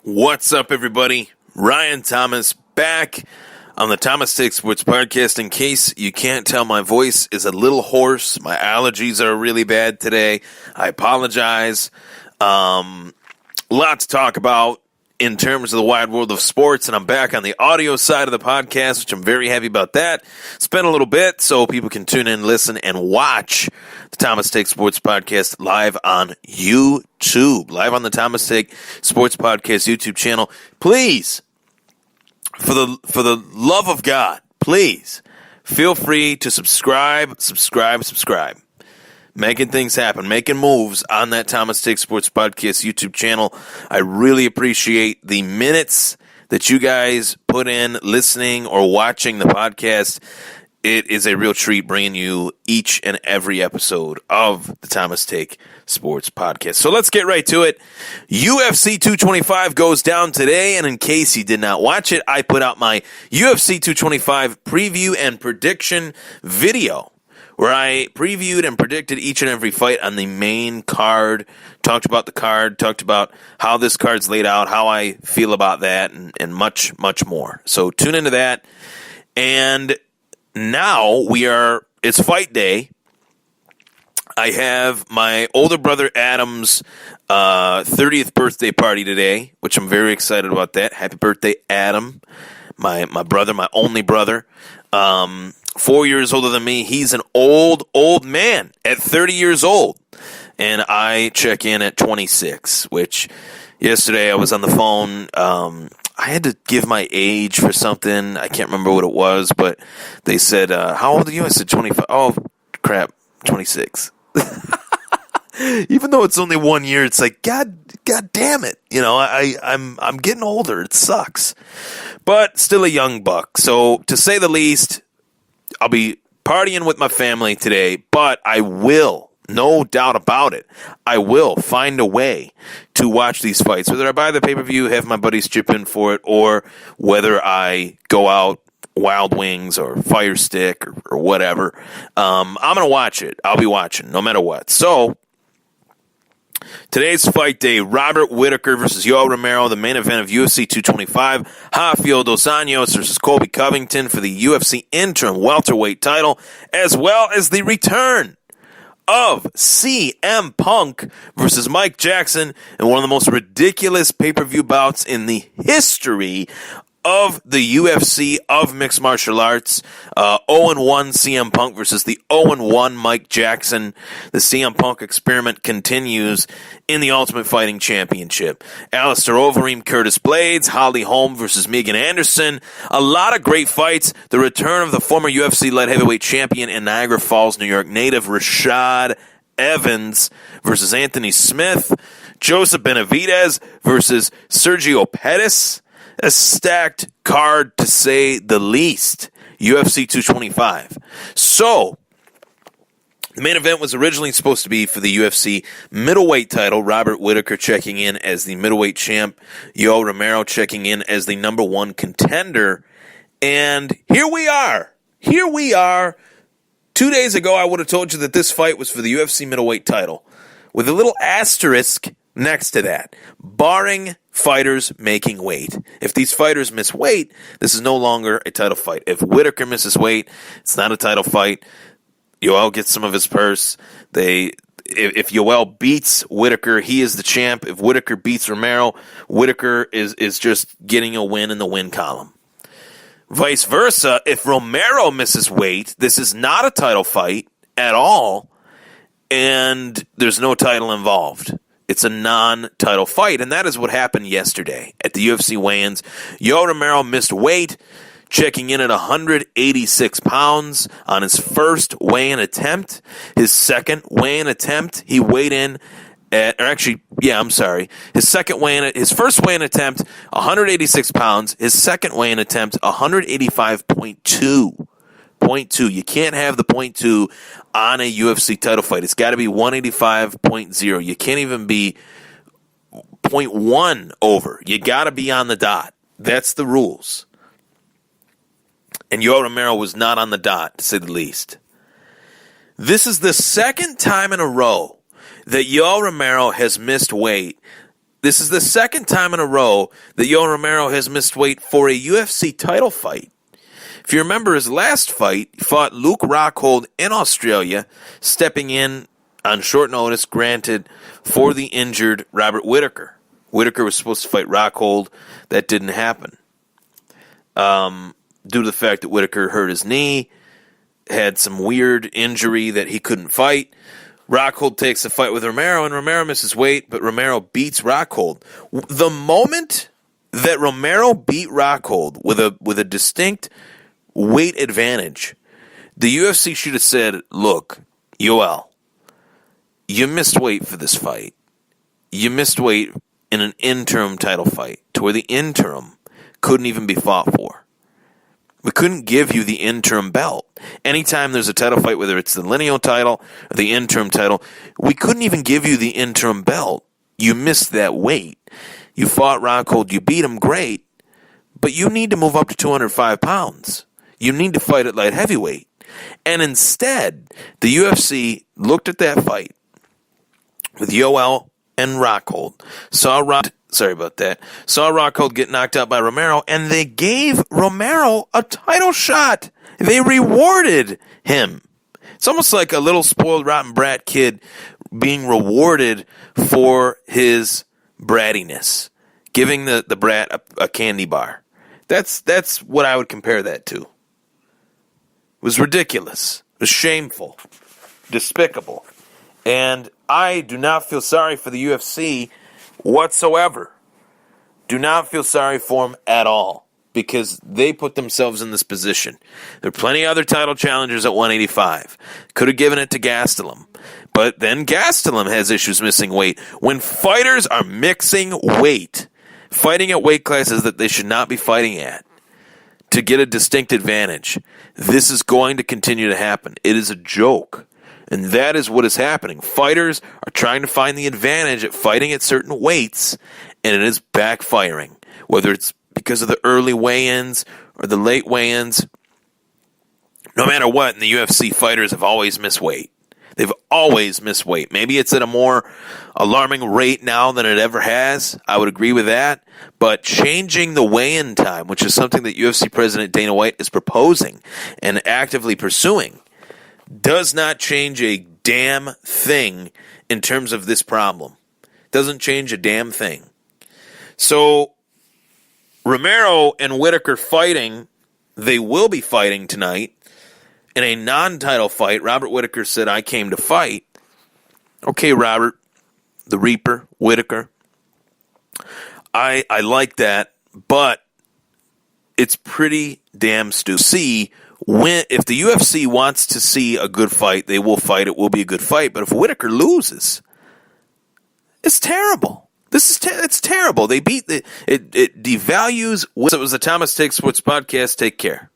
What's up, everybody? Ryan Thomas back on the Thomas Take Sports Podcast. In case you can't tell, my voice is a little hoarse. My allergies are really bad today. I apologize. Lot to talk about in terms of the wide world of sports, and I'm back on the audio side of the podcast, which I'm very happy about that. Spent a little bit so people can tune in, listen, and watch the Thomas Take Sports Podcast live on YouTube, live on the Thomas Take Sports Podcast YouTube channel. Please, for the love of God, please feel free to subscribe. Making things happen, making moves on that Thomas Take Sports Podcast YouTube channel. I really appreciate the minutes that you guys put in listening or watching the podcast. It is a real treat bringing you each and every episode of the Thomas Take Sports Podcast. So let's get right to it. UFC 225 goes down today, and in case you did not watch it, I put out my UFC 225 preview and prediction video, where I previewed and predicted each and every fight on the main card, talked about the card, talked about how this card's laid out, how I feel about that, and much, much more. So tune into that. And now it's fight day. I have my older brother Adam's 30th birthday party today, which I'm very excited about that. Happy birthday, Adam, my brother, my only brother. 4 years older than me. He's an old man at 30 years old. And I check in at 26, which yesterday I was on the phone. I had to give my age for something. I can't remember what it was, but they said, how old are you? I said 25. Oh, crap, 26. Even though it's only 1 year, it's like, God damn it. You know, I'm getting older. It sucks. But still a young buck. So to say the least, I'll be partying with my family today, but I will, no doubt about it, I will find a way to watch these fights, whether I buy the pay-per-view, have my buddies chip in for it, or whether I go out Wild Wings or Fire Stick or whatever. I'm going to watch it. I'll be watching no matter what. So today's fight day, Robert Whittaker versus Yoel Romero, the main event of UFC 225. Rafael Dos Anjos versus Colby Covington for the UFC interim welterweight title, as well as the return of CM Punk versus Mike Jackson in one of the most ridiculous pay-per-view bouts in the history of the UFC, of mixed martial arts. 0-1 CM Punk versus the 0-1 Mike Jackson. The CM Punk experiment continues in the Ultimate Fighting Championship. Alistair Overeem, Curtis Blades, Holly Holm versus Megan Anderson. A lot of great fights. The return of the former UFC light heavyweight champion and Niagara Falls, New York native Rashad Evans versus Anthony Smith. Joseph Benavidez versus Sergio Pettis. A stacked card, to say the least. UFC 225. So, the main event was originally supposed to be for the UFC middleweight title. Robert Whittaker checking in as the middleweight champ. Yoel Romero checking in as the number one contender. And here we are. 2 days ago, I would have told you that this fight was for the UFC middleweight title, with a little asterisk next to that, barring fighters making weight. If these fighters miss weight, this is no longer a title fight. If Whittaker misses weight, it's not a title fight. Yoel gets some of his purse. If Yoel beats Whittaker, he is the champ. If Whittaker beats Romero, Whittaker is just getting a win in the win column. Vice versa, if Romero misses weight, this is not a title fight at all, and there's no title involved. It's a non-title fight, and that is what happened yesterday at the UFC weigh-ins. Yoel Romero missed weight, checking in at 186 pounds on his first weigh-in attempt. His second weigh-in attempt, he weighed in at, his first weigh-in attempt, 186 pounds. His second weigh-in attempt, 185.2. 0.2. You can't have the 0.2 on a UFC title fight. It's got to be 185.0. You can't even be 0.1 over. You got to be on the dot. That's the rules. And Yoel Romero was not on the dot, to say the least. This is the second time in a row that Yoel Romero has missed weight this is the second time in a row that Yoel Romero has missed weight for a UFC title fight. If you remember his last fight, he fought Luke Rockhold in Australia, stepping in on short notice, granted, for the injured Robert Whittaker. Whittaker was supposed to fight Rockhold. That didn't happen. Due to the fact that Whittaker hurt his knee, had some weird injury that he couldn't fight. Rockhold takes a fight with Romero, and Romero misses weight, but Romero beats Rockhold. The moment that Romero beat Rockhold with a distinct weight advantage, the UFC should have said, look, Yoel, you missed weight for this fight. You missed weight in an interim title fight to where the interim couldn't even be fought for. We couldn't give you the interim belt. Anytime there's a title fight, whether it's the lineal title or the interim title, we couldn't even give you the interim belt. You missed that weight. You fought Rockhold, you beat him, great, but you need to move up to 205 pounds. You need to fight at light heavyweight. And instead, the UFC looked at that fight with Yoel and Rockhold, saw Rockhold get knocked out by Romero, and they gave Romero a title shot. They rewarded him. It's almost like a little spoiled rotten brat kid being rewarded for his brattiness, giving the brat a candy bar. That's what I would compare that to. It was ridiculous. It was shameful. Despicable. And I do not feel sorry for the UFC whatsoever. Do not feel sorry for them at all, because they put themselves in this position. There are plenty of other title challengers at 185. Could have given it to Gastelum. But then Gastelum has issues missing weight. When fighters are mixing weight, fighting at weight classes that they should not be fighting at, to get a distinct advantage, this is going to continue to happen. It is a joke. And that is what is happening. Fighters are trying to find the advantage at fighting at certain weights, and it is backfiring. Whether it's because of the early weigh-ins or the late weigh-ins, no matter what, in the UFC, fighters have always missed weight. They've always missed weight. Maybe it's at a more alarming rate now than it ever has. I would agree with that. But changing the weigh-in time, which is something that UFC President Dana White is proposing and actively pursuing, does not change a damn thing in terms of this problem. Doesn't change a damn thing. So, Romero and Whittaker fighting, they will be fighting tonight in a non-title fight. Robert Whittaker said, I came to fight. Okay, Robert, the Reaper, Whittaker, I like that, but it's pretty damn stupid. If the UFC wants to see a good fight, they will fight. It will be a good fight. But if Whittaker loses, it's terrible. It's terrible. They beat it devalues. It was the Thomas Take Sports Podcast. Take care.